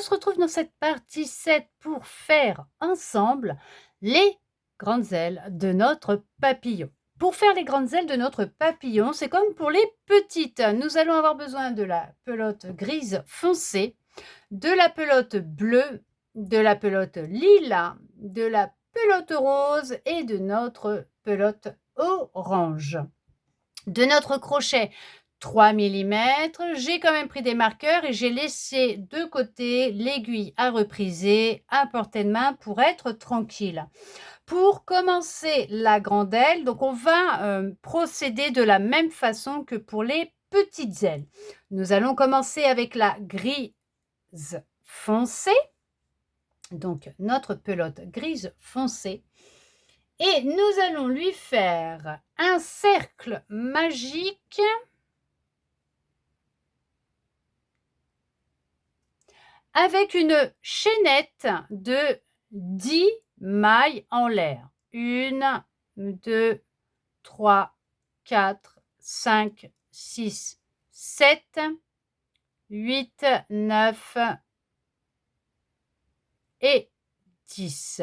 On se retrouve dans cette partie 7 pour faire ensemble les grandes ailes de notre papillon. Pour faire les grandes ailes de notre papillon, c'est comme pour les petites. Nous allons avoir besoin de la pelote grise foncée, de la pelote bleue, de la pelote lilas, de la pelote rose et de notre pelote orange. De notre crochet 3 mm, j'ai quand même pris des marqueurs et j'ai laissé de côté l'aiguille à repriser à portée de main pour être tranquille. Pour commencer la grande aile, donc on va procéder de la même façon que pour les petites ailes. Nous allons commencer avec la grise foncée, donc notre pelote grise foncée. Et nous allons lui faire un cercle magique avec une chaînette de 10 mailles en l'air. 1, 2, 3, 4, 5, 6, 7, 8, 9 et 10.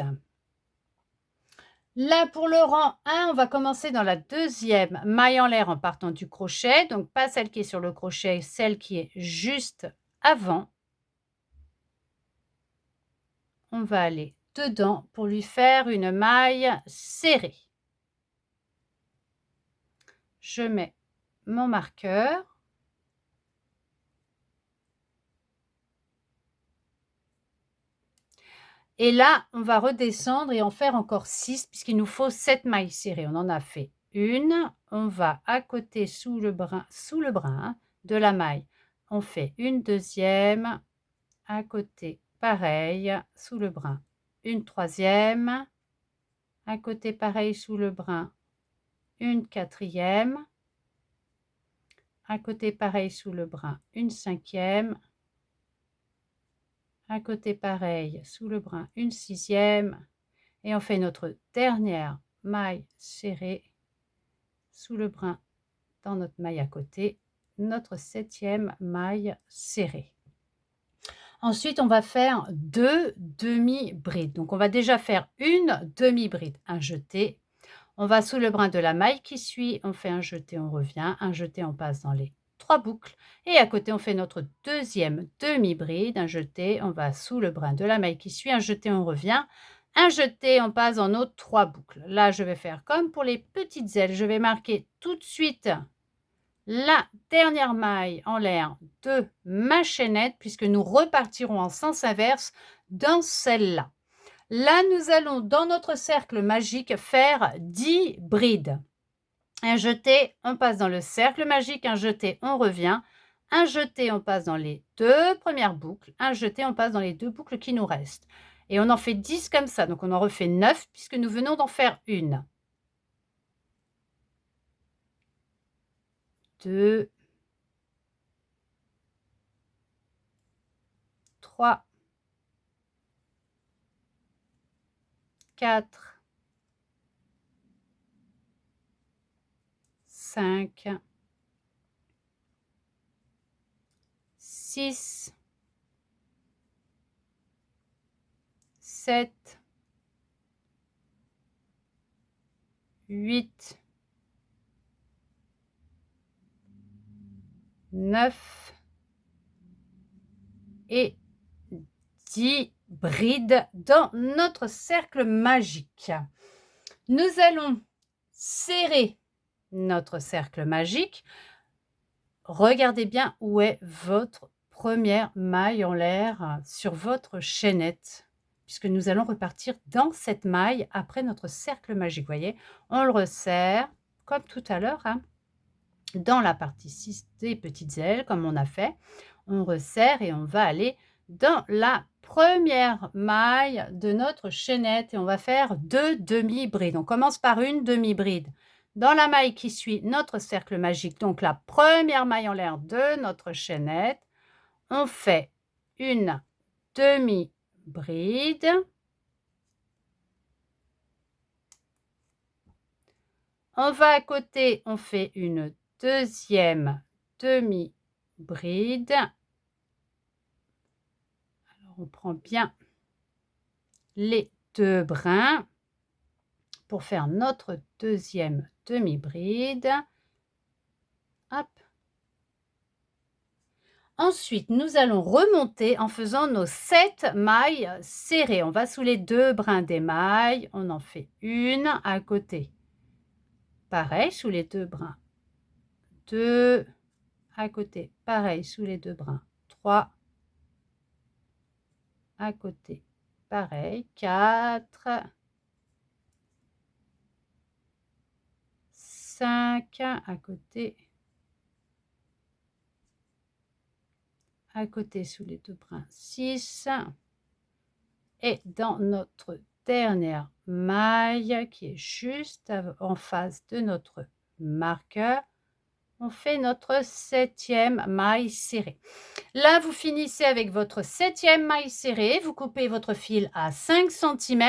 Là, pour le rang 1, on va commencer dans la deuxième maille en l'air en partant du crochet. Donc, pas celle qui est sur le crochet, celle qui est juste avant. On va aller dedans pour lui faire une maille serrée. Je mets mon marqueur. Et là, on va redescendre et en faire encore 6 puisqu'il nous faut 7 mailles serrées. On en a fait une. On va à côté sous le brin de la maille. On fait une deuxième. À côté, pareil, sous le brin. Une troisième. À côté, pareil, sous le brin. Une quatrième. À côté, pareil, sous le brin. Une cinquième. À côté, pareil, sous le brin, une sixième. Et on fait notre dernière maille serrée sous le brin dans notre maille à côté, notre septième maille serrée. Ensuite, on va faire 2 demi-brides. Donc, on va déjà faire une demi-bride, un jeté. On va sous le brin de la maille qui suit, on fait un jeté, on revient, un jeté, on passe dans les 3 boucles. Et à côté, on fait notre deuxième demi-bride, un jeté, on va sous le brin de la maille qui suit, un jeté, on revient, un jeté, on passe dans nos 3 boucles. Là, je vais faire comme pour les petites ailes. Je vais marquer tout de suite la dernière maille en l'air de ma chaînette puisque nous repartirons en sens inverse dans celle-là. Là, nous allons dans notre cercle magique faire 10 brides. Un jeté, on passe dans le cercle magique, un jeté, on revient. Un jeté, on passe dans les 2 premières boucles. Un jeté, on passe dans les 2 boucles qui nous restent. Et on en fait 10 comme ça. Donc, on en refait 9 puisque nous venons d'en faire une. 2, 3, 4, 5, 6, 7, 8, 9 et 10 brides dans notre cercle magique. Nous allons serrer notre cercle magique. Regardez bien où est votre première maille en l'air sur votre chaînette, puisque nous allons repartir dans cette maille après notre cercle magique. Vous voyez, on le resserre comme tout à l'heure, dans la partie 6 des petites ailes, comme on a fait. On resserre et on va aller dans la première maille de notre chaînette et on va faire 2 demi-brides. On commence par une demi-bride dans la maille qui suit notre cercle magique, donc la première maille en l'air de notre chaînette. On fait une demi-bride. On va à côté, on fait une deuxième demi-bride. Alors, on prend bien les 2 brins pour faire notre deuxième demi-bride. Hop. Ensuite, nous allons remonter en faisant nos 7 mailles serrées. On va sous les 2 brins d'émail, on en fait une à côté. Pareil, sous les 2 brins. 2 à côté. Pareil, sous les 2 brins. 3 à côté. Pareil, 4, 5 à côté sous les 2 brins, 6, et dans notre dernière maille qui est juste en face de notre marqueur, on fait notre 7e maille serrée. Là, vous finissez avec votre 7e maille serrée, vous coupez votre fil à 5 cm,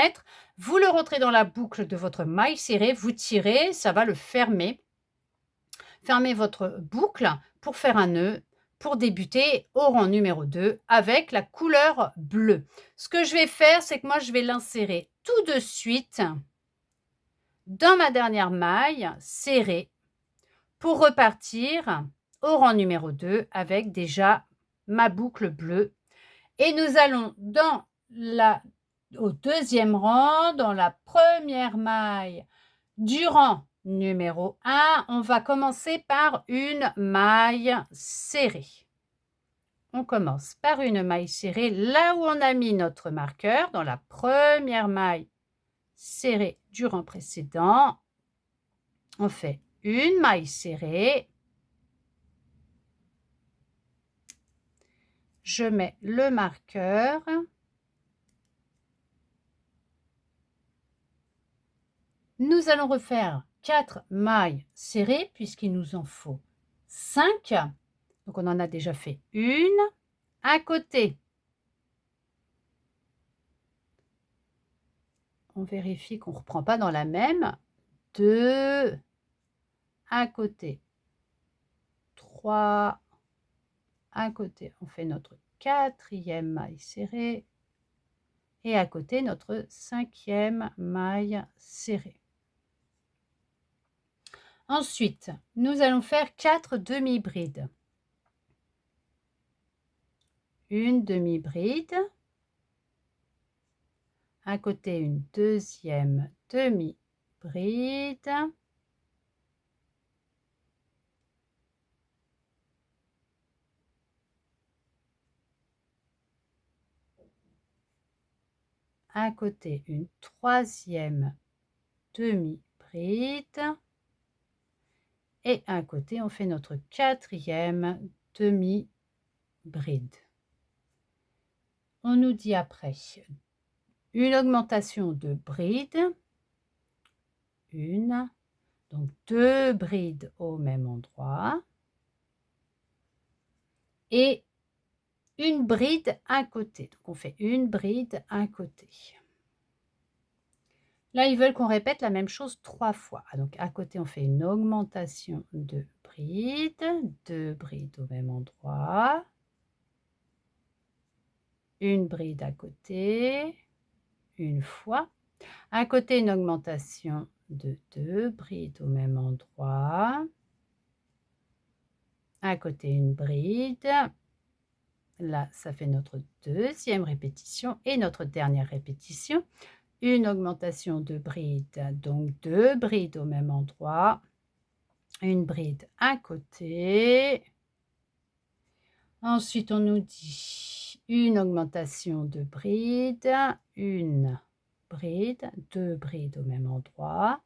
vous le rentrez dans la boucle de votre maille serrée, vous tirez, ça va le fermer. Fermez votre boucle pour faire un nœud, pour débuter au rang numéro 2 avec la couleur bleue. Ce que je vais faire, c'est que moi, je vais l'insérer tout de suite dans ma dernière maille serrée pour repartir au rang numéro 2 avec déjà ma boucle bleue. Et nous allons au deuxième rang, dans la première maille du rang numéro 1, on va commencer par une maille serrée. On commence par une maille serrée là où on a mis notre marqueur, dans la première maille serrée du rang précédent. On fait une maille serrée. Je mets le marqueur. Nous allons refaire 4 mailles serrées puisqu'il nous en faut 5. Donc, on en a déjà fait une à côté. On vérifie qu'on ne reprend pas dans la même. 2 à côté. 3 à côté. On fait notre 4e maille serrée. Et à côté, notre 5e maille serrée. Ensuite, nous allons faire 4 demi-brides. Une demi-bride. À côté, une deuxième demi-bride. À côté, une troisième demi-bride. Et à côté, on fait notre 4e demi-bride. On nous dit après une augmentation de bride. Une. Donc 2 brides au même endroit. Et une bride à côté. Donc on fait une bride à côté. Là, ils veulent qu'on répète la même chose 3 fois. Donc à côté, on fait une augmentation de bride. 2 brides au même endroit. Une bride à côté. Une fois. À côté, une augmentation de 2 brides au même endroit. À côté, une bride. Là, ça fait notre deuxième répétition et notre dernière répétition. Une augmentation de bride, donc 2 brides au même endroit. Une bride à côté. Ensuite, on nous dit une augmentation de bride, une bride, 2 brides au même endroit.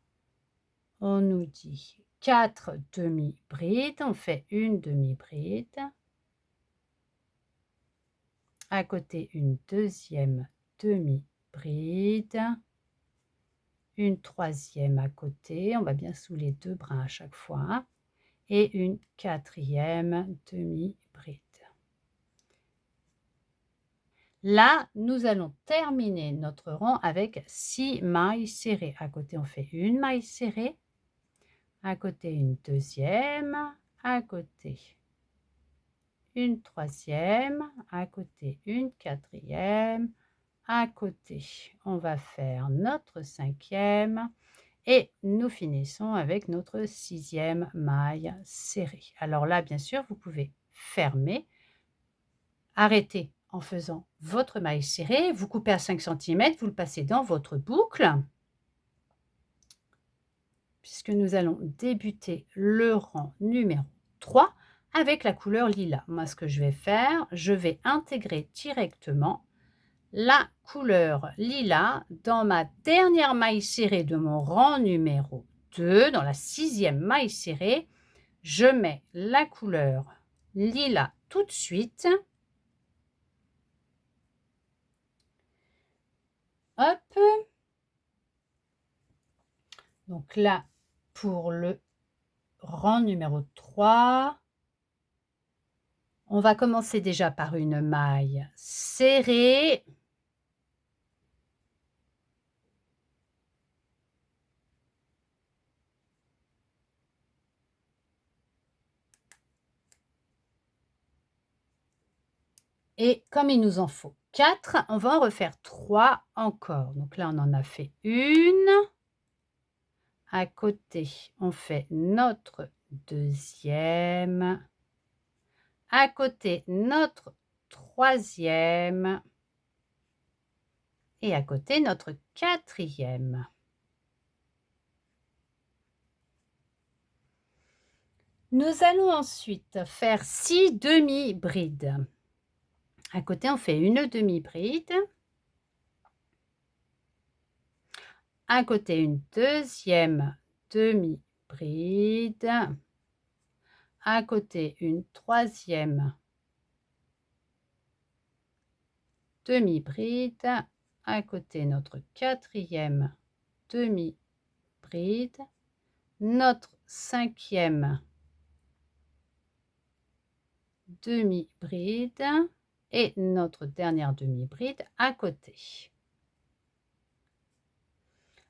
On nous dit 4 demi-brides, on fait une demi-bride. À côté, une deuxième demi-bride. Une troisième à côté, on va bien sous les 2 brins à chaque fois. Et une 4e demi-bride. Là, nous allons terminer notre rang avec 6 mailles serrées. À côté, on fait une maille serrée. À côté, une deuxième. À côté, une troisième, à côté une quatrième, à côté on va faire notre cinquième et nous finissons avec notre sixième maille serrée. Alors là, bien sûr, vous pouvez fermer, arrêter en faisant votre maille serrée, vous coupez à 5 cm, vous le passez dans votre boucle, puisque nous allons débuter le rang numéro 3 avec la couleur lilas. Moi, ce que je vais faire, je vais intégrer directement la couleur lilas dans ma dernière maille serrée de mon rang numéro 2, dans la sixième maille serrée. Je mets la couleur lilas tout de suite. Hop. Donc là, pour le rang numéro 3, on va commencer déjà par une maille serrée. Et comme il nous en faut 4, on va en refaire 3 encore. Donc là, on en a fait une. À côté, on fait notre deuxième. À côté, notre troisième. Et à côté, notre quatrième. Nous allons ensuite faire 6 demi-brides. À côté, on fait une demi-bride. À côté, une deuxième demi-bride. À côté, une troisième demi-bride. À côté, notre quatrième demi-bride. Notre cinquième demi-bride et notre dernière demi-bride à côté.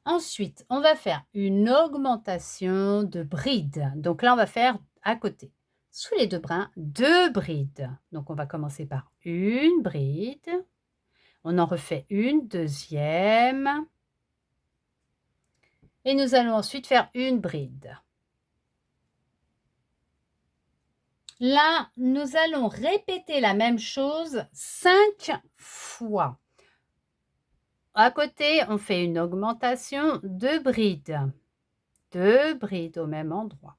Ensuite, on va faire une augmentation de bride. Donc là, on va faire à côté, sous les deux brins, 2 brides. Donc on va commencer par une bride. On en refait une deuxième. Et nous allons ensuite faire une bride. Là, nous allons répéter la même chose 5 fois. À côté, on fait une augmentation de brides. 2 brides au même endroit.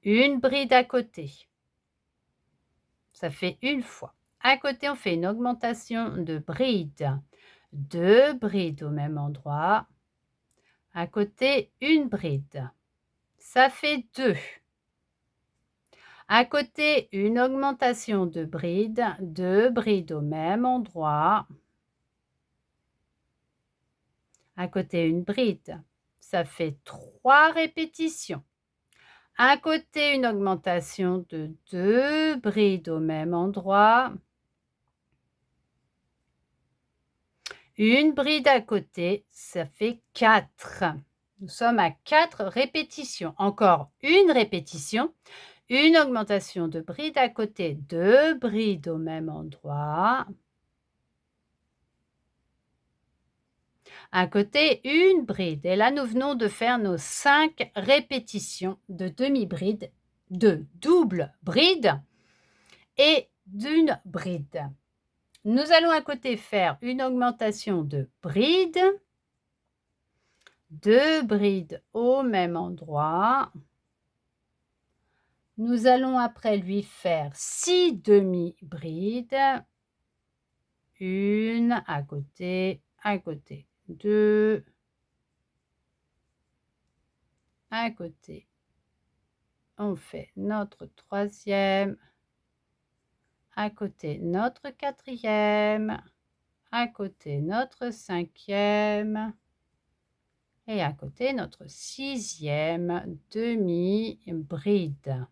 Une bride à côté. Ça fait une fois. À côté, on fait une augmentation de brides. 2 brides au même endroit. À côté, une bride. Ça fait 2. À côté, une augmentation de brides. 2 brides au même endroit. À côté, une bride. Ça fait 3 répétitions. À côté, une augmentation de 2 brides au même endroit. Une bride à côté, ça fait 4. Nous sommes à 4 répétitions. Encore une répétition. Une augmentation de bride à côté, 2 brides au même endroit. À côté, une bride. Et là, nous venons de faire nos 5 répétitions de demi-bride, de double bride et d'une bride. Nous allons à côté faire une augmentation de bride, 2 brides au même endroit. Nous allons après lui faire 6 demi-brides, une à côté, 2, à côté. On fait notre troisième, à côté notre quatrième, à côté notre cinquième et à côté notre sixième demi-bride.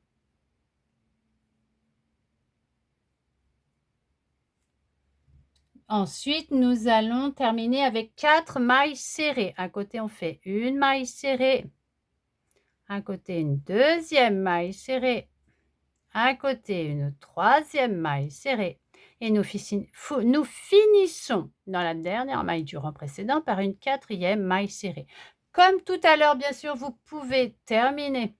Ensuite, nous allons terminer avec 4 mailles serrées. À côté, on fait une maille serrée. À côté, une deuxième maille serrée. À côté, une troisième maille serrée. Et nous finissons dans la dernière maille du rang précédent par une quatrième maille serrée. Comme tout à l'heure, bien sûr, vous pouvez terminer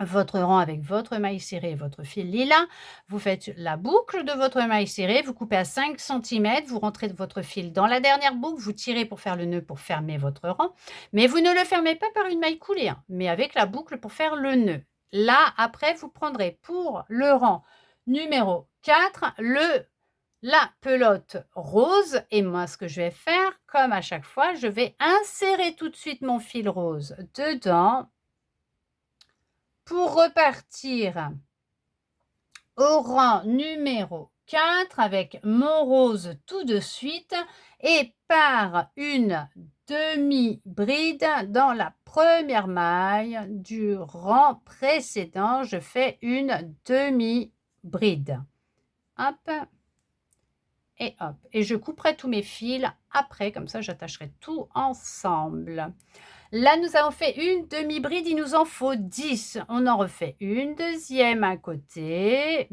votre rang avec votre maille serrée et votre fil lilas. Vous faites la boucle de votre maille serrée, vous coupez à 5 cm, vous rentrez votre fil dans la dernière boucle, vous tirez pour faire le nœud pour fermer votre rang, mais vous ne le fermez pas par une maille coulée, hein, mais avec la boucle pour faire le nœud. Là, après, vous prendrez pour le rang numéro 4 la pelote rose, et moi ce que je vais faire, comme à chaque fois, je vais insérer tout de suite mon fil rose dedans pour repartir au rang numéro 4 avec mon rose tout de suite et par une demi-bride dans la première maille du rang précédent, je fais une demi-bride. Hop. Et hop. Et je couperai tous mes fils après, comme ça j'attacherai tout ensemble. Là, nous avons fait une demi-bride, il nous en faut 10. On en refait une deuxième à côté.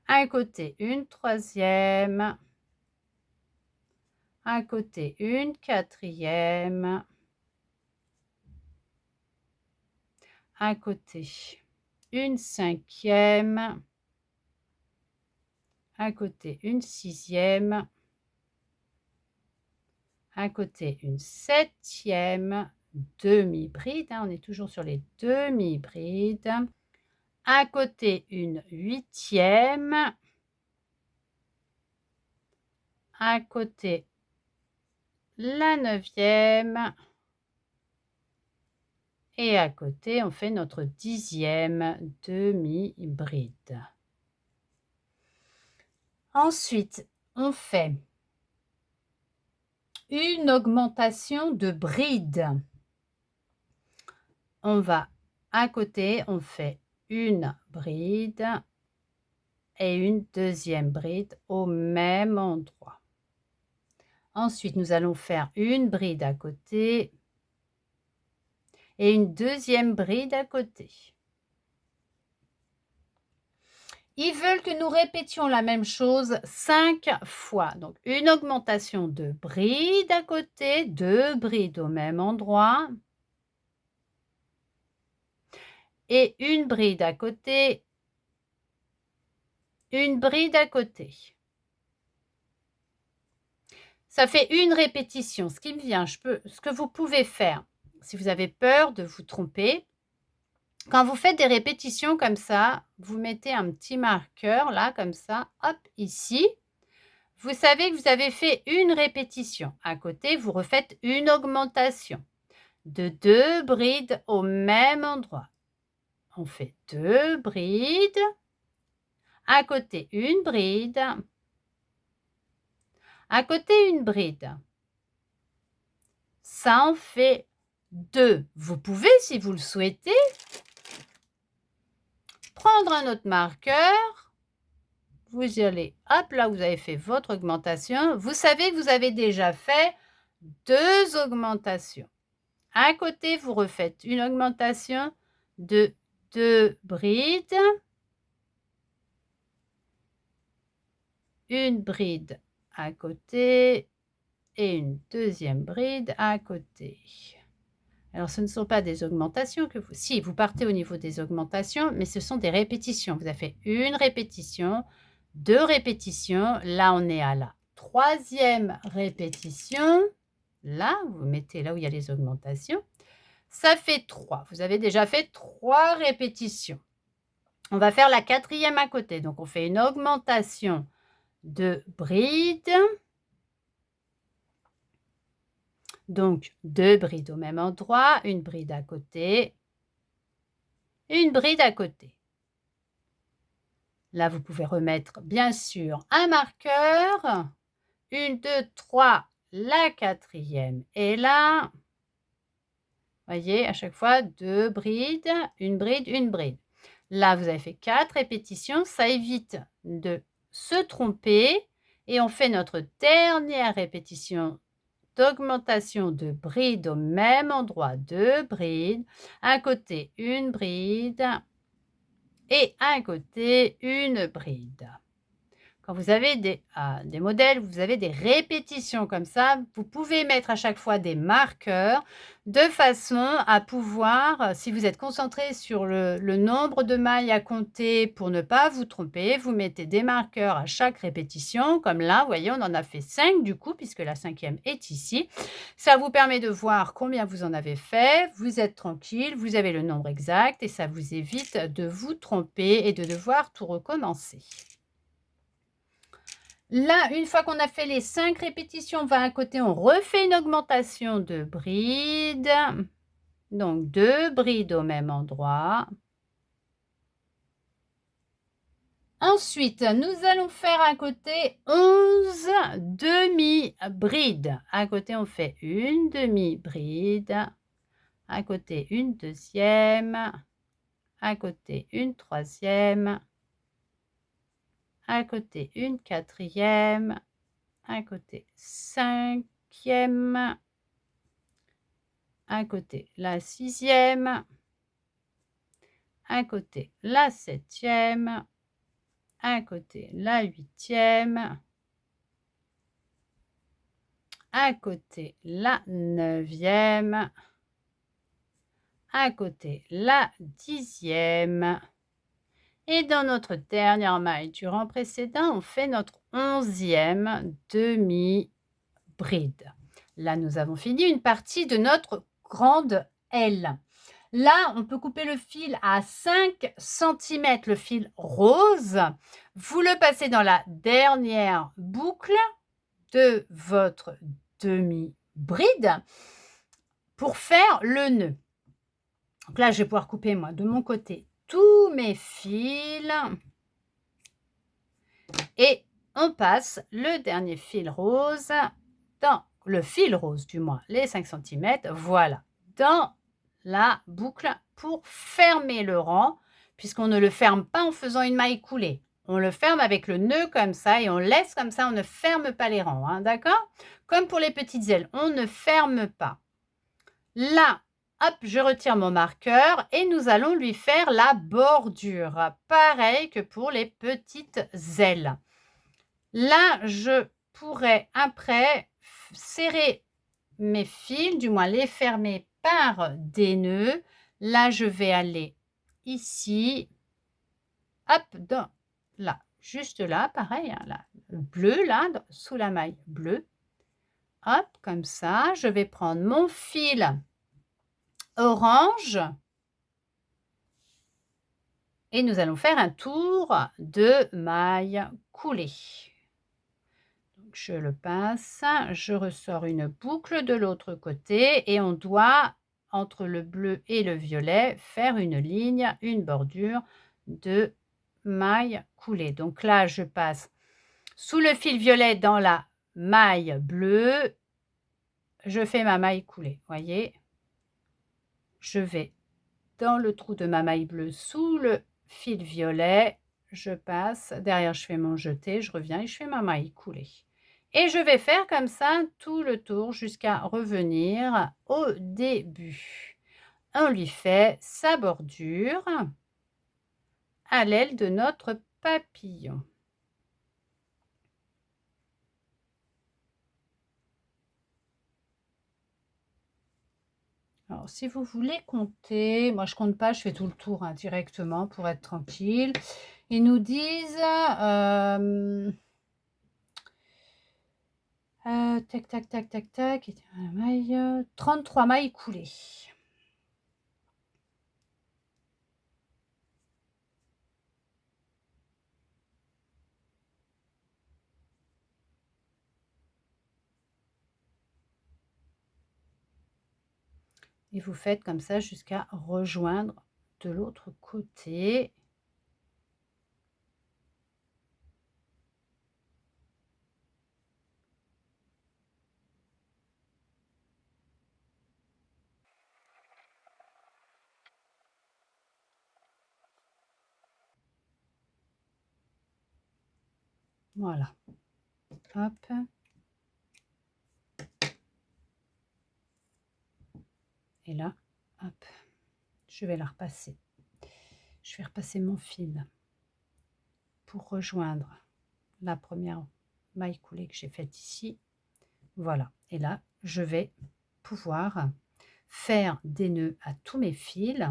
À côté, une troisième. À côté, une quatrième. À côté, une cinquième. À côté, une sixième. À côté, une septième demi-bride. On est toujours sur les demi-brides. À côté, une huitième. À côté, la neuvième. Et à côté, on fait notre dixième demi-bride. Ensuite, on fait une augmentation de bride. On va à côté, on fait une bride et une deuxième bride au même endroit. Ensuite, nous allons faire une bride à côté et une deuxième bride à côté. Ils veulent que nous répétions la même chose 5 fois. Donc, une augmentation de bride à côté, 2 brides au même endroit. Et une bride à côté, une bride à côté. Ça fait une répétition. Ce qui me vient, ce que vous pouvez faire, si vous avez peur de vous tromper, quand vous faites des répétitions comme ça, vous mettez un petit marqueur là, comme ça, hop, ici. Vous savez que vous avez fait une répétition. À côté, vous refaites une augmentation de 2 brides au même endroit. On fait 2 brides. À côté, une bride. À côté, une bride. Ça en fait 2. Vous pouvez, si vous le souhaitez, prendre un autre marqueur. Vous y allez, hop, là vous avez fait votre augmentation. Vous savez que vous avez déjà fait 2 augmentations. À côté, vous refaites une augmentation de 2 brides. Une bride à côté et une deuxième bride à côté. Alors, ce ne sont pas des augmentations que vous... Si, vous partez au niveau des augmentations, mais ce sont des répétitions. Vous avez fait une répétition, 2 répétitions. Là, on est à la 3e répétition. Là, vous mettez là où il y a les augmentations. Ça fait 3. Vous avez déjà fait 3 répétitions. On va faire la 4e à côté. Donc, on fait une augmentation de bride. Donc, 2 brides au même endroit, une bride à côté, une bride à côté. Là, vous pouvez remettre, bien sûr, un marqueur. 1, 2, 3, la 4e est là. Voyez, à chaque fois, 2 brides, une bride, une bride. Là, vous avez fait 4 répétitions. Ça évite de se tromper Et on fait notre dernière répétition d'augmentation de bride au même endroit, 2 brides, un côté une bride et un côté une bride. Quand vous avez des modèles, vous avez des répétitions comme ça, vous pouvez mettre à chaque fois des marqueurs de façon à pouvoir, si vous êtes concentré sur le nombre de mailles à compter pour ne pas vous tromper, vous mettez des marqueurs à chaque répétition. Comme là, vous voyez, on en a fait 5 du coup, puisque la 5e est ici. Ça vous permet de voir combien vous en avez fait. Vous êtes tranquille, vous avez le nombre exact et ça vous évite de vous tromper et de devoir tout recommencer. Là, une fois qu'on a fait les 5 répétitions, on va à côté, on refait une augmentation de brides. Donc 2 brides au même endroit. Ensuite, nous allons faire à côté 11 demi-brides. À côté, on fait une demi-bride. À côté, une deuxième. À côté, une troisième. À côté, une quatrième. À côté, cinquième. À côté, la 6e. À côté, la 7e. À côté, la 8e. À côté, la 9e. À côté, la 10e. Et dans notre dernière maille du rang précédent, on fait notre 11e demi-bride. Là, nous avons fini une partie de notre grande L. Là, on peut couper le fil à 5 cm, le fil rose. Vous le passez dans la dernière boucle de votre demi-bride pour faire le nœud. Donc là, je vais pouvoir couper moi de mon côté tous mes fils et on passe le dernier fil rose dans le fil rose du moins, les 5 cm, voilà, dans la boucle pour fermer le rang, puisqu'on ne le ferme pas en faisant une maille coulée. On le ferme avec le nœud comme ça et on laisse comme ça, on ne ferme pas les rangs, hein, d'accord? Comme pour les petites ailes, on ne ferme pas. Là, hop, je retire mon marqueur et nous allons lui faire la bordure. Pareil que pour les petites ailes. Là, je pourrais après serrer mes fils, du moins les fermer par des nœuds. Là, je vais aller ici, hop, dans là, juste là, pareil, hein, là, le bleu, là, sous la maille bleue. Hop, comme ça, je vais prendre mon fil orange et nous allons faire un tour de maille coulée. Donc, je le passe, je ressors une boucle de l'autre côté et on doit, entre le bleu et le violet, faire une ligne, une bordure de maille coulée. Donc là, je passe sous le fil violet dans la maille bleue, je fais ma maille coulée, voyez. Je vais dans le trou de ma maille bleue sous le fil violet, je passe, derrière je fais mon jeté, je reviens et je fais ma maille coulée. Et je vais faire comme ça tout le tour jusqu'à revenir au début. On lui fait sa bordure à l'aile de notre papillon. Alors, si vous voulez compter, moi je compte pas, je fais tout le tour hein, directement pour être tranquille. Ils nous disent tac, tac, tac, tac, tac, maille, 33 mailles coulées. Et vous faites comme ça jusqu'à rejoindre de l'autre côté. Voilà. hop. Et là, hop, je vais la repasser. Je vais repasser mon fil pour rejoindre la première maille coulée que j'ai faite ici. Voilà. Et là, je vais pouvoir faire des nœuds à tous mes fils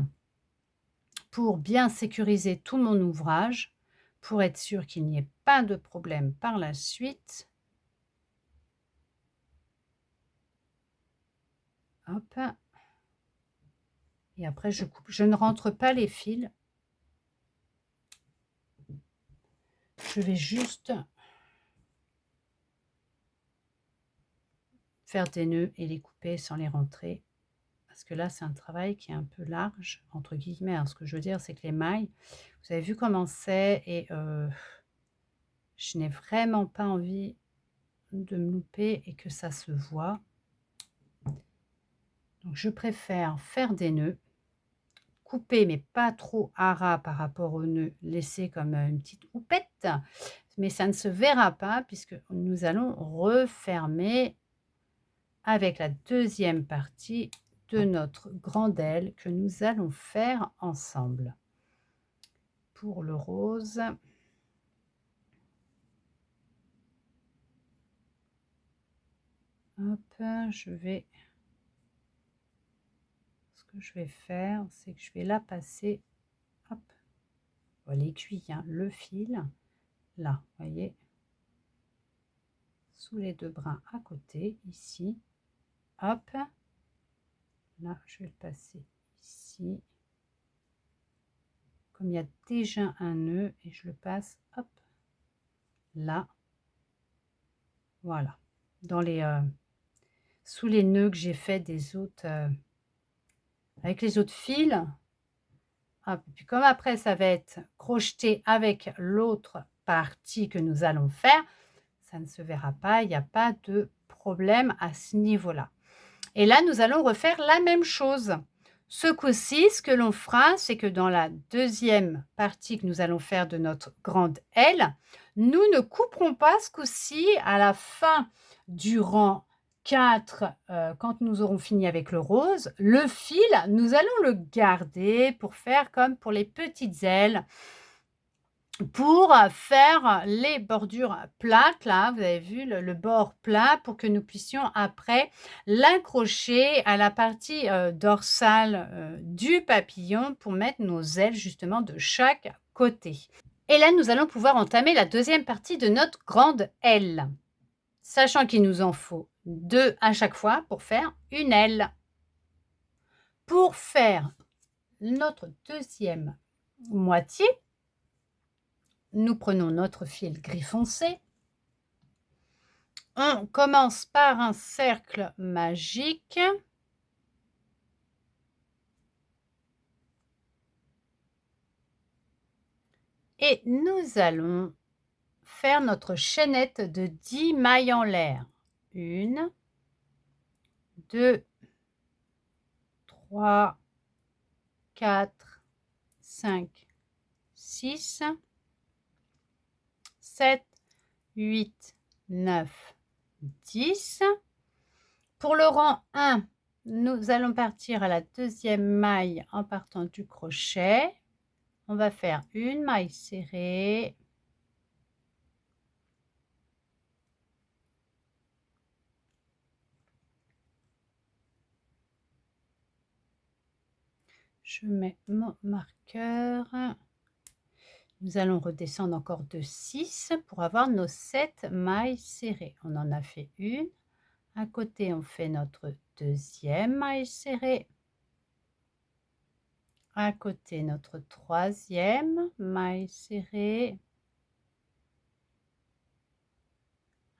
pour bien sécuriser tout mon ouvrage, pour être sûr qu'il n'y ait pas de problème par la suite. Hop. Et après, je coupe. Je ne rentre pas les fils. Je vais juste faire des nœuds et les couper sans les rentrer. Parce que là, c'est un travail qui est un peu large, entre guillemets. Alors, ce que je veux dire, c'est que les mailles, vous avez vu comment c'est, et je n'ai vraiment pas envie de me louper et que ça se voit. Donc, je préfère faire des nœuds, couper, mais pas trop à ras par rapport aux nœuds, laisser comme une petite houppette, mais ça ne se verra pas puisque nous allons refermer avec la deuxième partie de notre grande aile que nous allons faire ensemble. Pour le rose, hop, je vais, ce que je vais faire, c'est que je vais la passer, hop, l'aiguille, hein, le fil, là, voyez, sous les deux brins à côté, ici, hop, là, je vais le passer ici, comme il y a déjà un nœud, et je le passe, hop, là, voilà, dans les sous les nœuds que j'ai fait des autres avec les autres fils. Hop, et puis comme après ça va être crocheté avec l'autre partie que nous allons faire, ça ne se verra pas, il n'y a pas de problème à ce niveau-là. Et là, nous allons refaire la même chose. Ce coup-ci, ce que l'on fera, c'est que dans la deuxième partie que nous allons faire de notre grande aile, nous ne couperons pas ce coup-ci à la fin du rang 4, quand nous aurons fini avec le rose. Le fil, nous allons le garder pour faire comme pour les petites ailes, pour faire les bordures plates, là, vous avez vu le bord plat, pour que nous puissions après l'accrocher à la partie dorsale du papillon pour mettre nos ailes justement de chaque côté. Et là, nous allons pouvoir entamer la deuxième partie de notre grande aile, sachant qu'il nous en faut 2 à chaque fois pour faire une aile. Pour faire notre deuxième moitié, nous prenons notre fil gris foncé. On commence par un cercle magique. Et nous allons faire notre chaînette de 10 mailles en l'air. 1, 2, 3, 4, 5, 6, 7, 8, 9, 10. Pour le rang 1, nous allons partir à la deuxième maille en partant du crochet. On va faire une maille serrée, je mets mon marqueur. Nous allons redescendre encore de 6 pour avoir nos 7 mailles serrées. On en a fait une. À côté, on fait notre deuxième maille serrée. À côté, notre troisième maille serrée.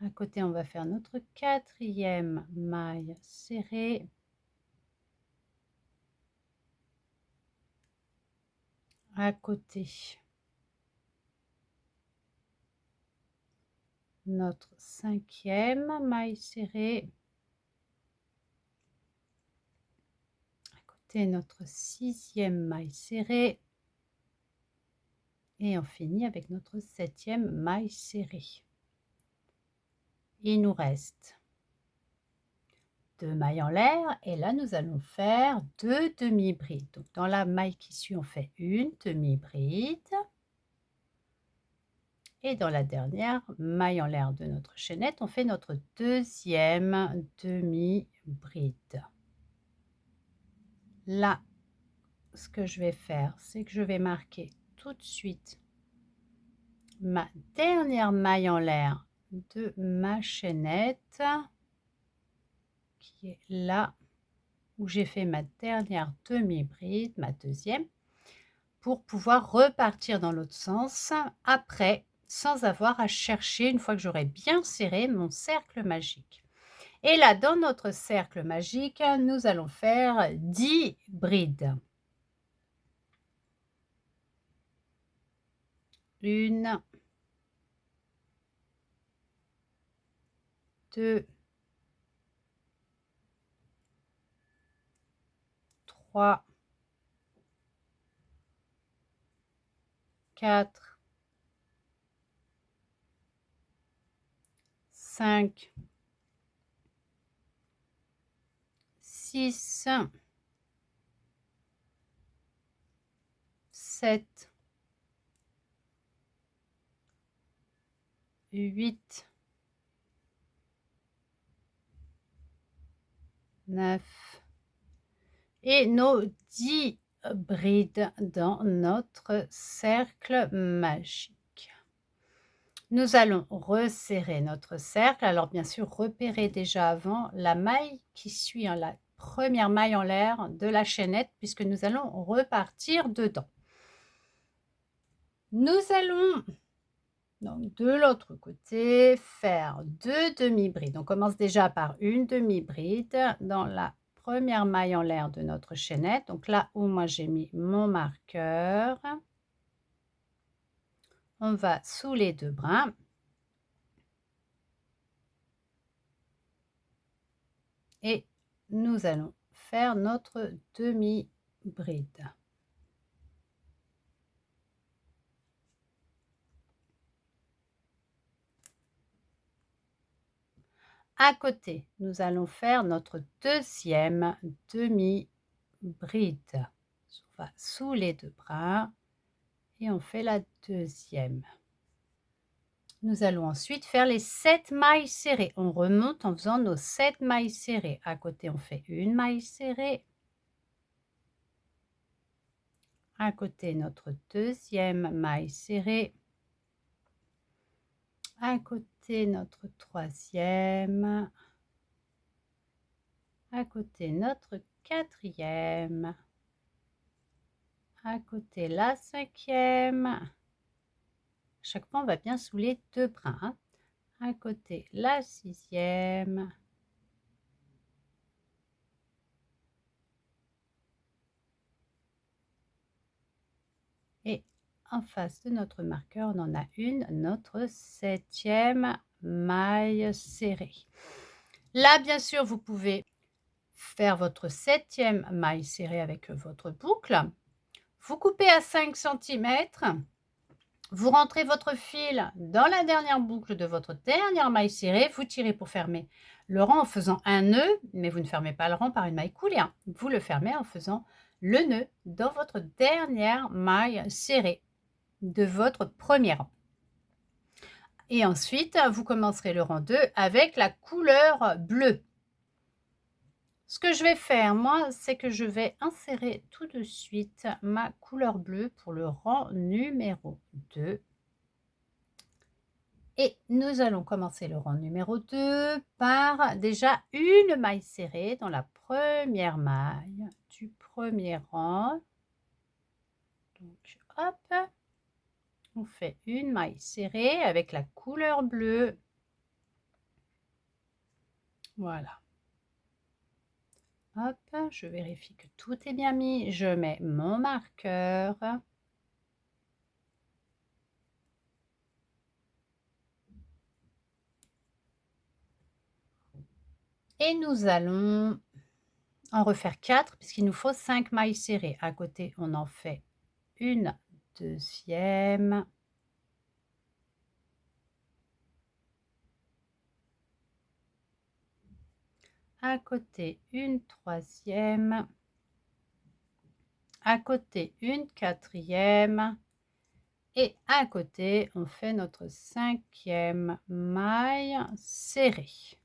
À côté, on va faire notre quatrième maille serrée. À côté, notre cinquième maille serrée. À côté, notre sixième maille serrée. Et on finit avec notre septième maille serrée. Il nous reste 2 mailles en l'air et là nous allons faire 2 demi-brides. Donc dans la maille qui suit, on fait une demi-bride. Et dans la dernière maille en l'air de notre chaînette, on fait notre deuxième demi-bride. Là, ce que je vais faire, c'est que je vais marquer tout de suite ma dernière maille en l'air de ma chaînette, qui est là où j'ai fait ma dernière demi-bride, ma deuxième, pour pouvoir repartir dans l'autre sens après, sans avoir à chercher une fois que j'aurai bien serré mon cercle magique. Et là, dans notre cercle magique, nous allons faire 10 brides. 1, 2, 3, 4, 5, 6, 7, 8, 9 et nos 10 brides dans notre cercle magique. Nous allons resserrer notre cercle. Alors bien sûr, repérez déjà avant la maille qui suit, la première maille en l'air de la chaînette, puisque nous allons repartir dedans. Nous allons donc de l'autre côté faire 2 demi-brides. On commence déjà par une demi-bride dans la première maille en l'air de notre chaînette. Donc là où moi j'ai mis mon marqueur, on va sous les 2 brins. Et nous allons faire notre demi-bride. À côté, nous allons faire notre deuxième demi-bride. On va sous les 2 brins et on fait la deuxième. Nous allons ensuite faire les 7 mailles serrées. On remonte en faisant nos 7 mailles serrées. À côté, on fait une maille serrée. À côté, notre deuxième maille serrée. À côté, notre troisième. À côté, notre quatrième. À côté, la cinquième. Chaque fois, on va bien sous les 2 brins. À côté, la sixième. Et en face de notre marqueur, on en a une, notre 7e maille serrée. Là, bien sûr, vous pouvez faire votre 7e maille serrée avec votre boucle. Vous coupez à 5 cm. Vous rentrez votre fil dans la dernière boucle de votre dernière maille serrée. Vous tirez pour fermer le rang en faisant un nœud, mais vous ne fermez pas le rang par une maille coulée. Vous le fermez en faisant le nœud dans votre dernière maille serrée de votre premier rang. Et ensuite, vous commencerez le rang 2 avec la couleur bleue. Ce que je vais faire, moi, c'est que je vais insérer tout de suite ma couleur bleue pour le rang numéro 2. Et nous allons commencer le rang numéro 2 par déjà une maille serrée dans la première maille du premier rang. Donc, hop, on fait une maille serrée avec la couleur bleue. Voilà. Hop, je vérifie que tout est bien mis. Je mets mon marqueur. Et nous allons en refaire 4 puisqu'il nous faut 5 mailles serrées. À côté, on en fait une deuxième. à côté une troisième, à côté une quatrième et à côté on fait notre cinquième maille serrée.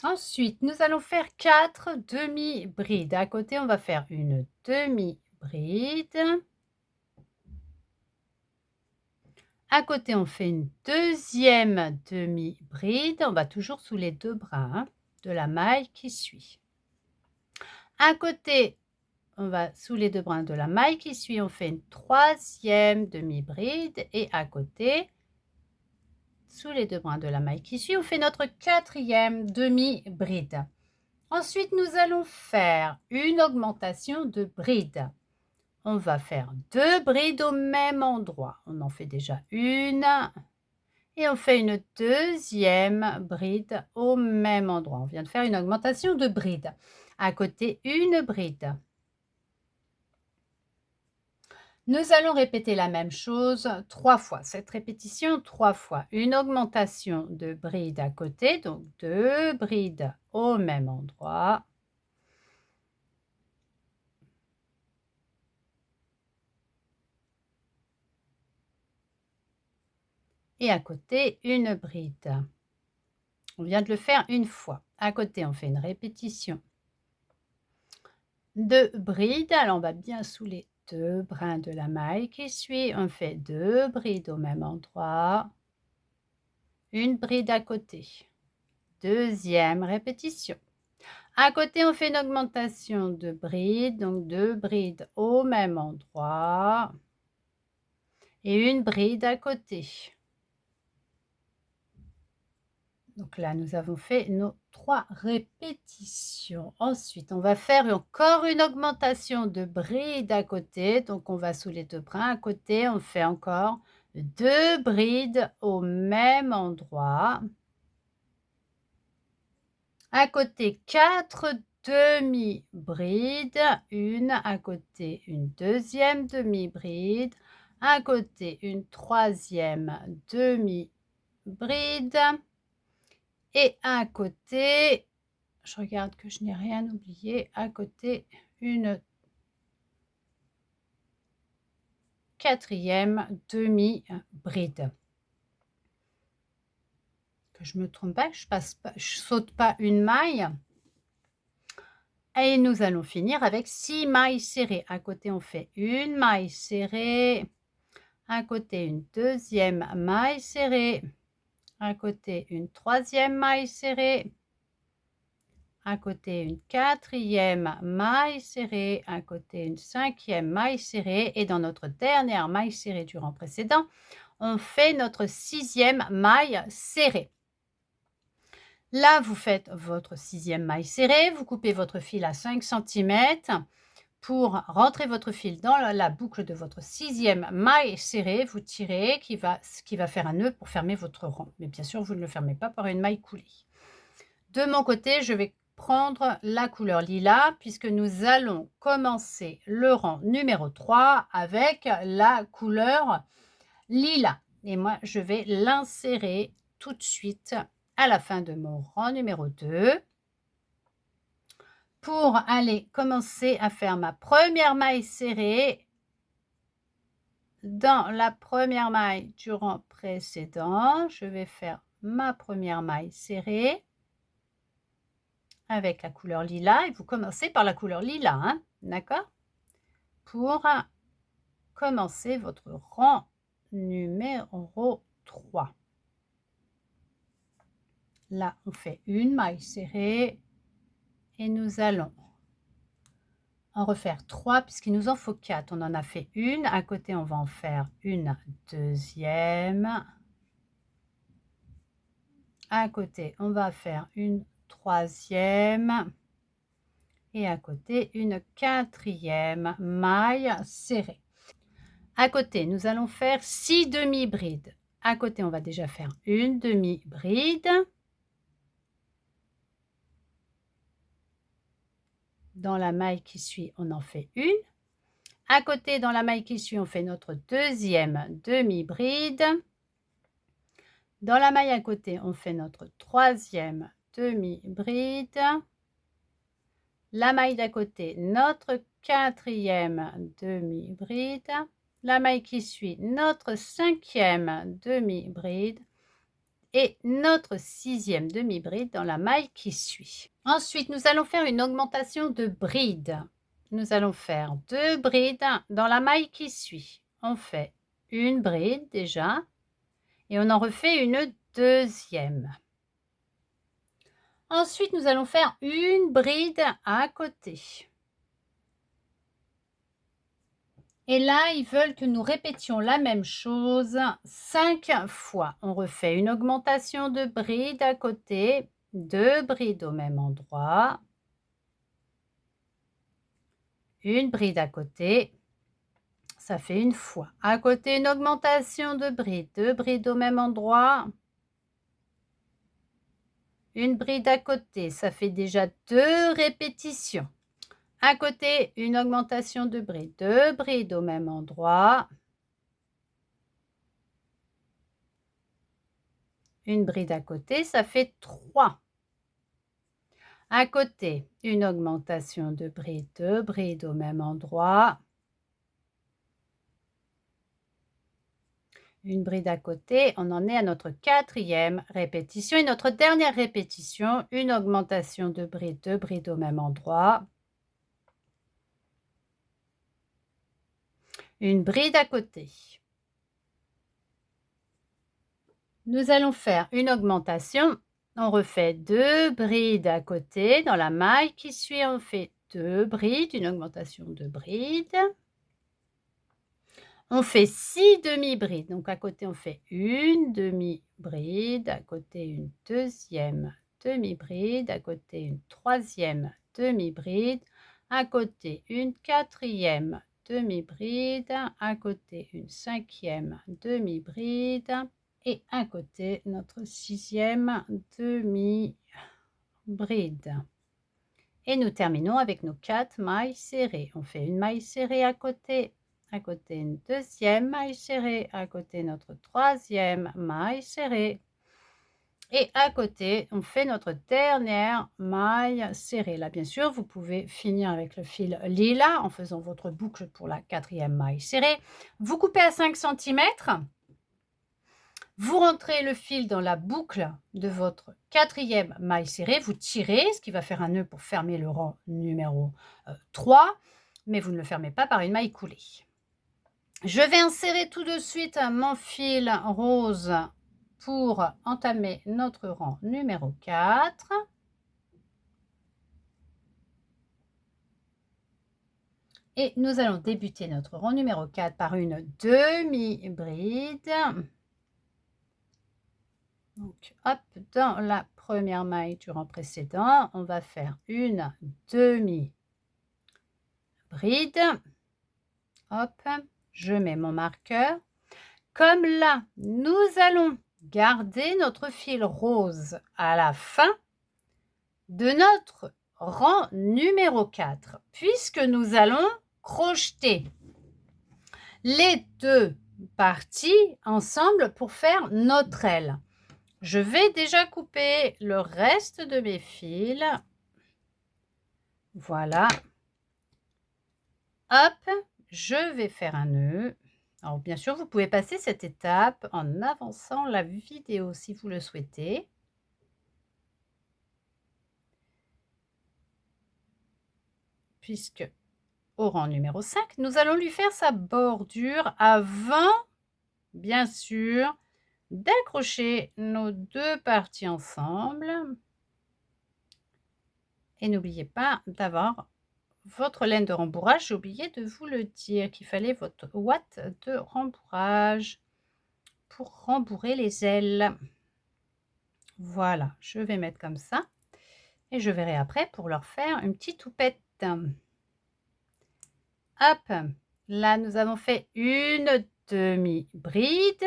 Ensuite, nous allons faire 4 demi-brides. À côté, on va faire une demi-bride. À côté, on fait une deuxième demi-bride. On va toujours sous les deux brins de la maille qui suit. À côté, on va sous les deux brins de la maille qui suit, on fait une troisième demi-bride. Et à côté, sous les deux brins de la maille qui suit, on fait notre quatrième demi-bride. Ensuite, nous allons faire une augmentation de bride. On va faire 2 brides au même endroit. On en fait déjà une. Et on fait une deuxième bride au même endroit. On vient de faire une augmentation de bride. À côté, une bride. Nous allons répéter la même chose 3 fois. Cette répétition 3 fois. Une augmentation de bride à côté, donc 2 brides au même endroit. Et à côté, une bride. On vient de le faire une fois. À côté, on fait une répétition de bride. Alors, on va bien sous les deux brins de la maille qui suit. On fait 2 brides au même endroit. Une bride à côté. Deuxième répétition. À côté, on fait une augmentation de bride. Donc, 2 brides au même endroit. Et une bride à côté. Donc là, nous avons fait nos 3 répétitions. Ensuite, on va faire encore une augmentation de bride à côté. Donc, on va sous les deux brins à côté. On fait encore 2 brides au même endroit. À côté, 4 demi-brides. Une à côté, une deuxième demi-bride. À côté, une troisième demi-bride. Et à côté, je regarde que je n'ai rien oublié, à côté, une quatrième demi-bride. Que je me trompe pas, je saute pas une maille. Et nous allons finir avec 6 mailles serrées. À côté, on fait une maille serrée. À côté, une deuxième maille serrée. À côté, une troisième maille serrée. À côté, une quatrième maille serrée, à côté, une cinquième maille serrée. Et dans notre dernière maille serrée du rang précédent, on fait notre sixième maille serrée. Là, vous faites votre sixième maille serrée, vous coupez votre fil à 5 cm pour rentrer votre fil dans la boucle de votre sixième maille serrée. Vous tirez qui va faire un nœud pour fermer votre rang. Mais bien sûr, vous ne le fermez pas par une maille coulée. De mon côté, je vais prendre la couleur lilas puisque nous allons commencer le rang numéro 3 avec la couleur lilas. Et moi, je vais l'insérer tout de suite à la fin de mon rang numéro 2 pour aller commencer à faire ma première maille serrée dans la première maille du rang précédent. Je vais faire ma première maille serrée avec la couleur lilas et vous commencez par la couleur lilas, hein, d'accord? Pour commencer votre rang numéro 3. Là, on fait une maille serrée et nous allons en refaire 3 puisqu'il nous en faut 4. On en a fait une. À côté, on va en faire une deuxième. À côté, on va faire une troisième. Et à côté, une quatrième maille serrée. À côté, nous allons faire 6 demi-brides. À côté, on va déjà faire une demi-bride. Dans la maille qui suit, on en fait une. À côté, dans la maille qui suit, on fait notre deuxième demi-bride. Dans la maille à côté, on fait notre troisième demi-bride. La maille d'à côté, notre quatrième demi-bride. La maille qui suit, notre cinquième demi-bride. Et notre sixième demi-bride dans la maille qui suit. Ensuite, nous allons faire une augmentation de bride. Nous allons faire 2 brides dans la maille qui suit. On fait une bride déjà et on en refait une deuxième. Ensuite, nous allons faire une bride à côté. Et là, ils veulent que nous répétions la même chose 5 fois. On refait une augmentation de bride à côté, 2 brides au même endroit, une bride à côté, ça fait une fois. À côté, une augmentation de bride, 2 brides au même endroit, une bride à côté, ça fait déjà 2 répétitions. À côté, une augmentation de bride, 2 brides au même endroit, une bride à côté, ça fait 3. À côté, une augmentation de bride, 2 brides au même endroit, une bride à côté, on en est à notre quatrième répétition. Et notre dernière répétition, une augmentation de bride, 2 brides au même endroit, une bride à côté. Nous allons faire une augmentation. On refait 2 brides à côté. Dans la maille qui suit, on fait 2 brides, une augmentation de bride. On fait 6 demi-brides. Donc à côté, on fait une demi-bride, à côté une deuxième demi-bride, à côté une troisième demi-bride, à côté une quatrième demi-bride, à côté une cinquième demi-bride et à côté notre sixième demi-bride. Et nous terminons avec nos 4 mailles serrées. On fait une maille serrée à côté une deuxième maille serrée, à côté notre troisième maille serrée. Et à côté, on fait notre dernière maille serrée. Là, bien sûr, vous pouvez finir avec le fil lilas en faisant votre boucle pour la quatrième maille serrée. Vous coupez à 5 cm. Vous rentrez le fil dans la boucle de votre quatrième maille serrée, vous tirez, ce qui va faire un nœud pour fermer le rang numéro 3, mais vous ne le fermez pas par une maille coulée. Je vais insérer tout de suite mon fil rose pour entamer notre rang numéro 4. Et nous allons débuter notre rang numéro 4 par une demi-bride. Donc, hop, dans la première maille du rang précédent, on va faire une demi-bride. Hop, je mets mon marqueur. Comme là, nous allons garder notre fil rose à la fin de notre rang numéro 4, puisque nous allons crocheter les 2 parties ensemble pour faire notre aile. Je vais déjà couper le reste de mes fils. Voilà. Hop, je vais faire un nœud. Alors bien sûr, vous pouvez passer cette étape en avançant la vidéo si vous le souhaitez. Puisque au rang numéro 5, nous allons lui faire sa bordure avant, bien sûr, d'accrocher nos 2 parties ensemble. Et n'oubliez pas d'avoir votre laine de rembourrage. J'ai oublié de vous le dire qu'il fallait votre ouate de rembourrage pour rembourrer les ailes. Voilà, je vais mettre comme ça et je verrai après pour leur faire une petite houppette. Hop, là nous avons fait une demi-bride.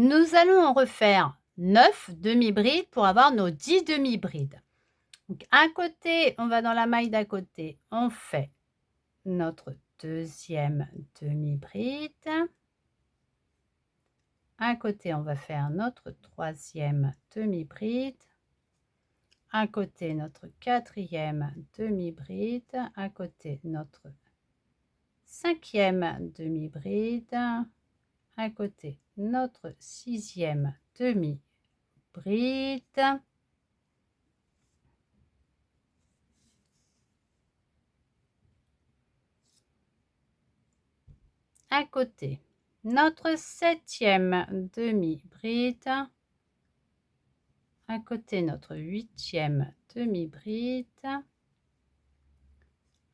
Nous allons en refaire 9 demi-brides pour avoir nos 10 demi-brides. Donc, un côté, on va dans la maille d'à côté, on fait notre deuxième demi-bride. Un côté, on va faire notre troisième demi-bride. Un côté, notre quatrième demi-bride. À côté, notre cinquième demi-bride. À côté, notre sixième demi-bride. À côté, notre septième demi-bride. À côté, notre huitième demi-bride.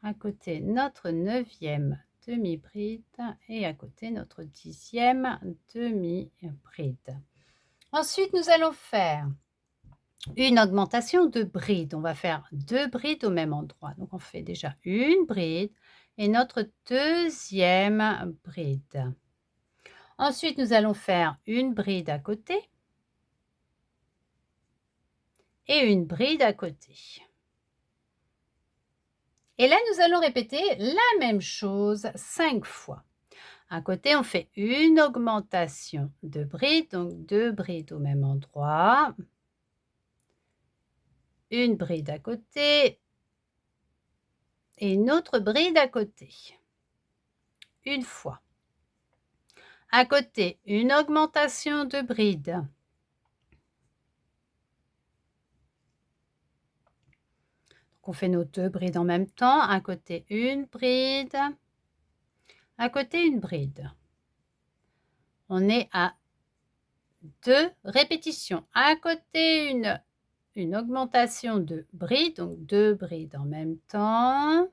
À côté, notre neuvième demi-bride et à côté, notre dixième demi-bride. Ensuite, nous allons faire une augmentation de bride. On va faire 2 brides au même endroit. Donc, on fait déjà une bride et notre deuxième bride. Ensuite, nous allons faire une bride à côté et une bride à côté. Et là, nous allons répéter la même chose 5 fois. À côté, on fait une augmentation de bride, donc 2 brides au même endroit. Une bride à côté et une autre bride à côté. Une fois. À côté, une augmentation de bride. Donc, on fait nos 2 brides en même temps. À côté, une bride. À côté, une bride. On est à 2 répétitions. À côté, une augmentation de bride, donc 2 brides en même temps.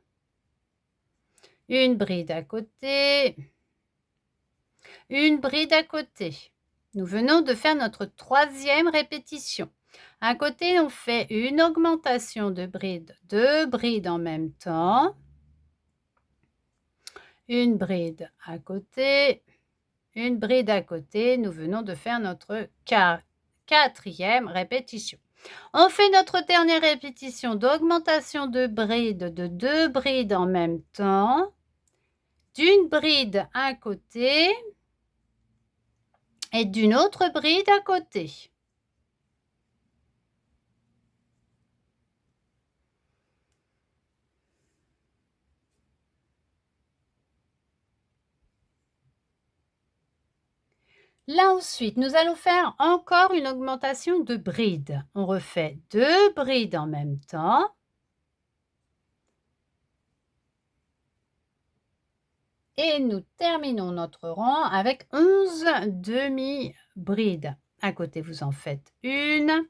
Une bride à côté. Une bride à côté. Nous venons de faire notre troisième répétition. À côté, on fait une augmentation de bride, 2 brides en même temps. Une bride à côté, une bride à côté. Nous venons de faire notre quatrième répétition. On fait notre dernière répétition d'augmentation de bride, de 2 brides en même temps. D'une bride à côté et d'une autre bride à côté. Là ensuite, nous allons faire encore une augmentation de bride. On refait 2 brides en même temps. Et nous terminons notre rang avec 11 demi-brides. À côté, vous en faites une.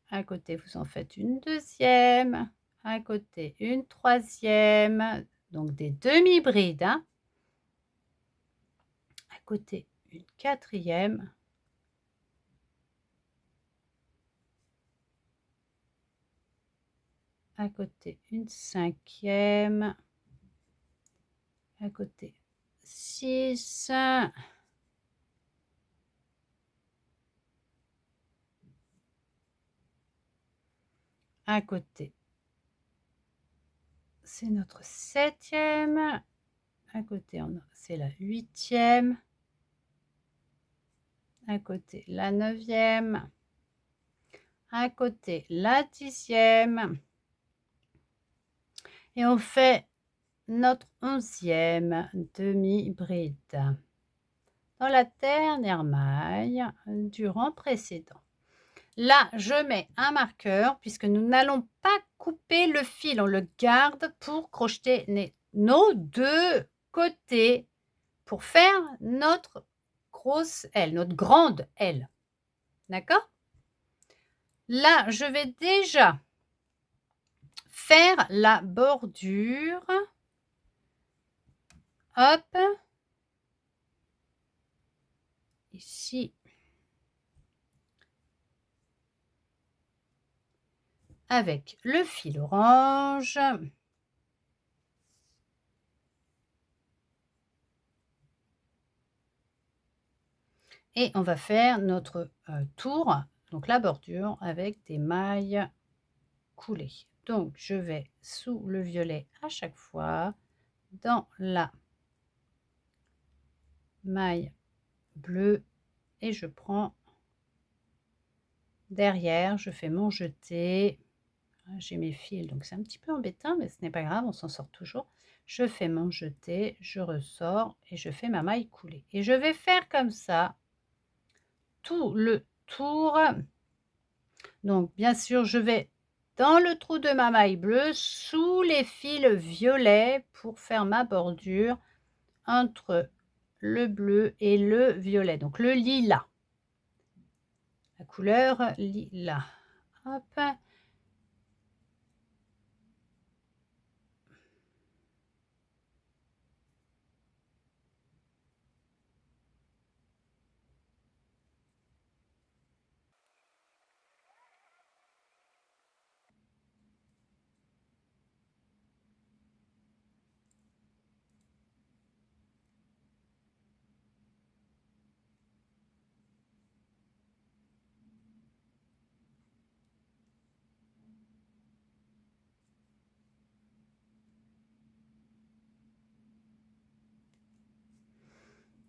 À côté, vous en faites une deuxième. À côté, une troisième. Donc des demi-brides. À côté, une quatrième. À côté, une cinquième. À côté, 6. À côté, c'est notre septième. À côté, c'est la huitième. À côté, la neuvième. À côté, la dixième. Et on fait notre 11e demi-bride dans la dernière maille du rang précédent. Là, je mets un marqueur puisque nous n'allons pas couper le fil. On le garde pour crocheter nos 2 côtés pour faire notre grosse aile, notre grande aile. D'accord? Là, je vais déjà faire la bordure. Hop. Ici. Avec le fil orange. Et on va faire notre tour, donc la bordure avec des mailles coulées. Donc je vais sous le violet à chaque fois dans la maille bleue et je prends derrière, je fais mon jeté. J'ai mes fils, donc c'est un petit peu embêtant, mais ce n'est pas grave, on s'en sort toujours. Je fais mon jeté, je ressors et je fais ma maille coulée. Et je vais faire comme ça tout le tour. Donc bien sûr, je vais dans le trou de ma maille bleue, sous les fils violets pour faire ma bordure entre le bleu et le violet, donc le lilas. La couleur lilas. Hop.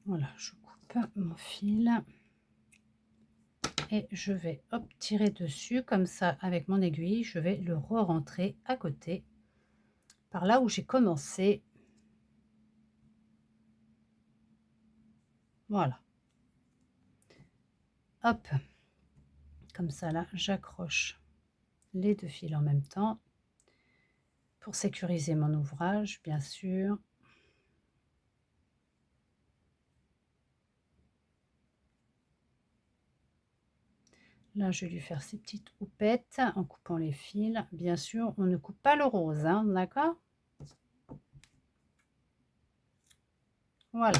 Voilà, je coupe mon fil et je vais hop, tirer dessus comme ça avec mon aiguille, je vais le re-rentrer à côté par là où j'ai commencé. Voilà. Hop, comme ça là, j'accroche les deux fils en même temps pour sécuriser mon ouvrage, bien sûr. Là, je vais lui faire ces petites houpettes en coupant les fils. Bien sûr, on ne coupe pas le rose, hein, d'accord? Voilà.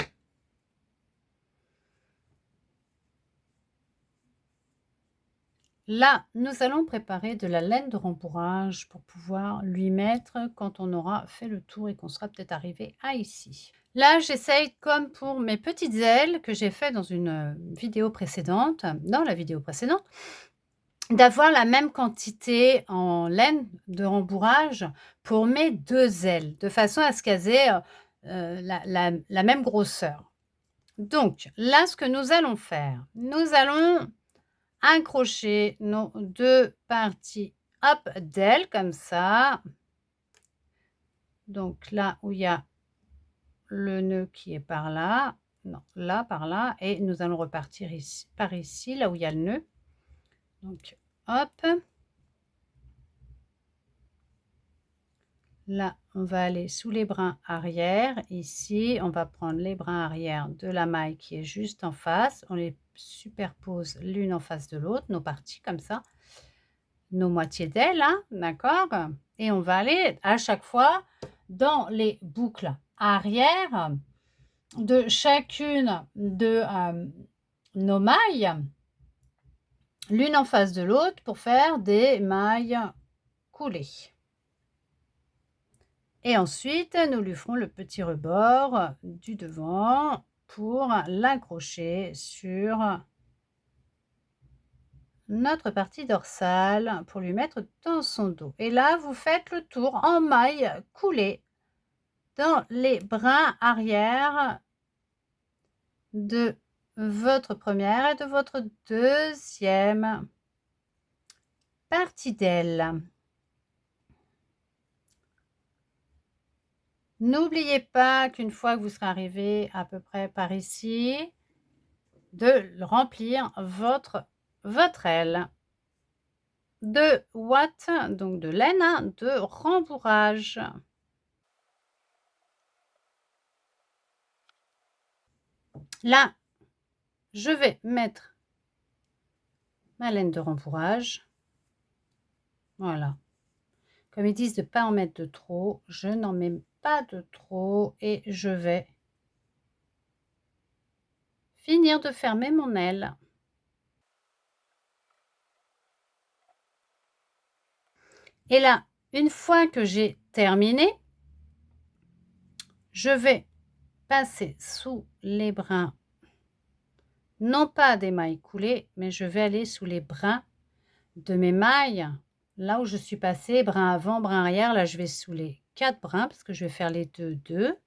Là, nous allons préparer de la laine de rembourrage pour pouvoir lui mettre quand on aura fait le tour et qu'on sera peut-être arrivé à ici. Là, j'essaye comme pour mes petites ailes que j'ai fait dans une vidéo précédente, d'avoir la même quantité en laine de rembourrage pour mes deux ailes, de façon à ce qu'elles aient la même grosseur. Donc, là, ce que nous allons faire, nous allons accrocher nos deux parties hop d'ailes comme ça. Donc là où il y a le nœud qui est par là, non, là par là, et nous allons repartir ici, par ici, là où il y a le nœud. Donc hop, là on va aller sous les brins arrière. Ici on va prendre les brins arrière de la maille qui est juste en face, on les superpose l'une en face de l'autre, nos parties comme ça, nos moitiés d'ailes, hein, d'accord? Et on va aller à chaque fois dans les boucles arrière de chacune de nos mailles, l'une en face de l'autre, pour faire des mailles coulées. Et ensuite, nous lui ferons le petit rebord du devant pour l'accrocher sur notre partie dorsale pour lui mettre dans son dos. Et là, vous faites le tour en mailles coulées dans les brins arrière de votre première et de votre deuxième partie d'aile. N'oubliez pas qu'une fois que vous serez arrivé à peu près par ici, de remplir votre aile de watts, donc de laine de rembourrage. Là, je vais mettre ma laine de rembourrage. Voilà. Comme ils disent de ne pas en mettre de trop, je n'en mets pas de trop et je vais finir de fermer mon aile. Et là, une fois que j'ai terminé, je vais passer sous les brins non pas des mailles coulées, mais je vais aller sous les brins de mes mailles. Là où je suis passée, brin avant, brin arrière, là je vais sous les 4 brins parce que je vais faire les 2.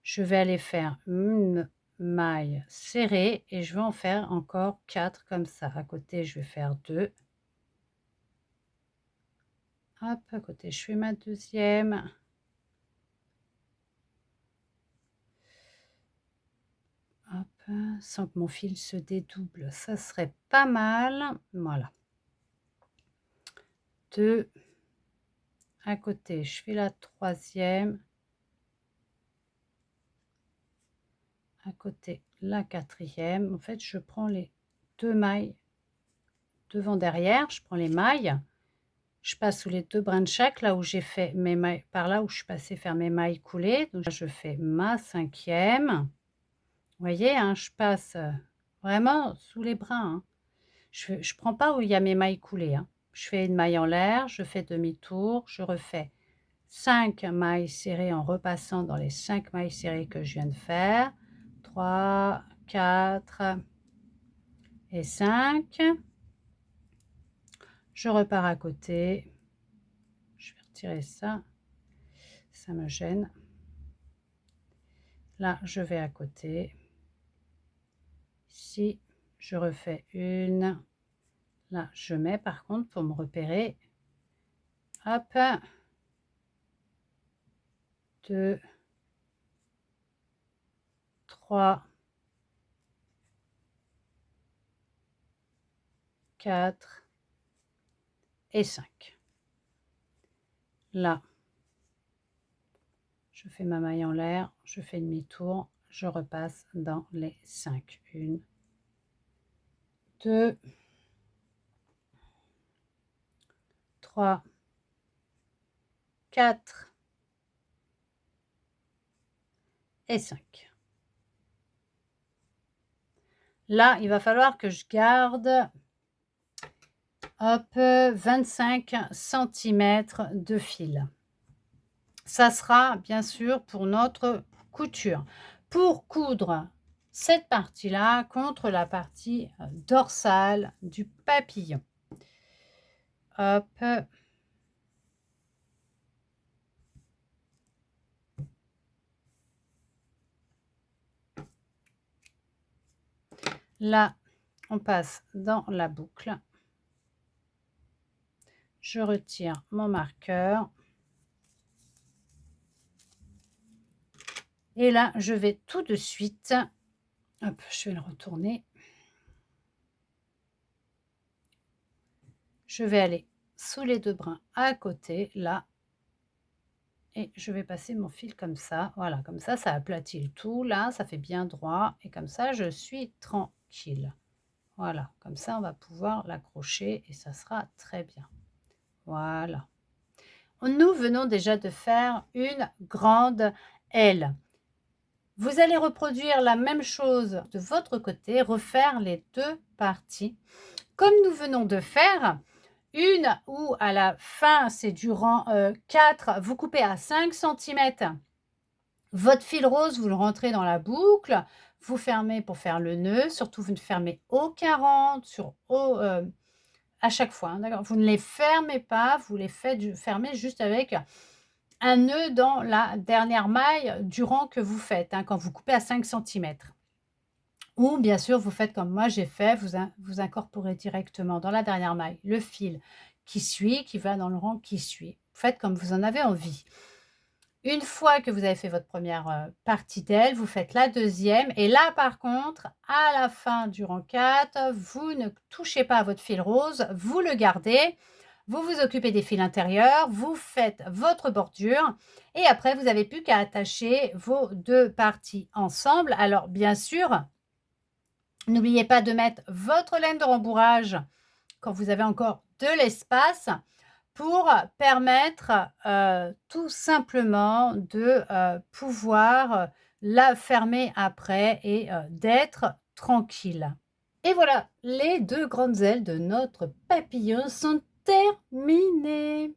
Je vais aller faire une maille serrée et je vais en faire encore 4 comme ça. À côté, je vais faire 2. Hop, à côté, je fais ma deuxième. Hop, sans que mon fil se dédouble, ça serait pas mal. Voilà. 2. À côté, je fais la troisième. À côté, la quatrième. En fait, je prends les 2 mailles devant derrière, je prends les mailles, je passe sous les 2 brins de chaque, là où j'ai fait mes mailles, par là où je suis passée faire mes mailles coulées. Donc là, je fais ma cinquième. Vous voyez, hein, je passe vraiment sous les brins. Hein. Je prends pas où il y a mes mailles coulées. Hein. Je fais une maille en l'air, je fais demi-tour, je refais 5 mailles serrées en repassant dans les 5 mailles serrées que je viens de faire. 3, 4 et 5. Je repars à côté. Je vais retirer ça. Ça me gêne. Là, je vais à côté. Ici, je refais une. Là, je mets par contre pour me repérer. Hop. 2, 3, 4 et 5. Là, je fais ma maille en l'air, je fais demi-tour, je repasse dans les 5. 1, 2, 3, 4 et 5. Là, il va falloir que je garde hop, 25 cm de fil. Ça sera bien sûr pour notre couture. Pour coudre cette partie-là contre la partie dorsale du papillon. Hop. Là, on passe dans la boucle. Je retire mon marqueur. Et là, je vais tout de suite, hop, je vais le retourner. Je vais aller sous les 2 brins à côté, là. Et je vais passer mon fil comme ça. Voilà, comme ça aplatit le tout. Là, ça fait bien droit. Et comme ça, je suis tranquille. Voilà, comme ça, on va pouvoir l'accrocher et ça sera très bien. Voilà. Nous venons déjà de faire une grande aile. Vous allez reproduire la même chose de votre côté, refaire les 2 parties. Comme nous venons de faire, une où à la fin, c'est du rang 4, vous coupez à 5 cm. Votre fil rose, vous le rentrez dans la boucle, vous fermez pour faire le nœud, surtout vous ne fermez aucun rang à chaque fois, hein, d'accord. Vous ne les fermez pas, vous les faites fermer juste avec un nœud dans la dernière maille du rang que vous faites, hein, quand vous coupez à 5 cm. Ou bien sûr, vous faites comme moi j'ai fait, vous incorporez directement dans la dernière maille le fil qui suit, qui va dans le rang qui suit. Vous faites comme vous en avez envie. Une fois que vous avez fait votre première partie d'aile, vous faites la deuxième. Et là, par contre, à la fin du rang 4, vous ne touchez pas à votre fil rose, vous le gardez. Vous vous occupez des fils intérieurs, vous faites votre bordure. Et après, vous n'avez plus qu'à attacher vos 2 parties ensemble. Alors, bien sûr, n'oubliez pas de mettre votre laine de rembourrage quand vous avez encore de l'espace pour permettre tout simplement de pouvoir la fermer après et d'être tranquille. Et voilà, les 2 grandes ailes de notre papillon sont terminées.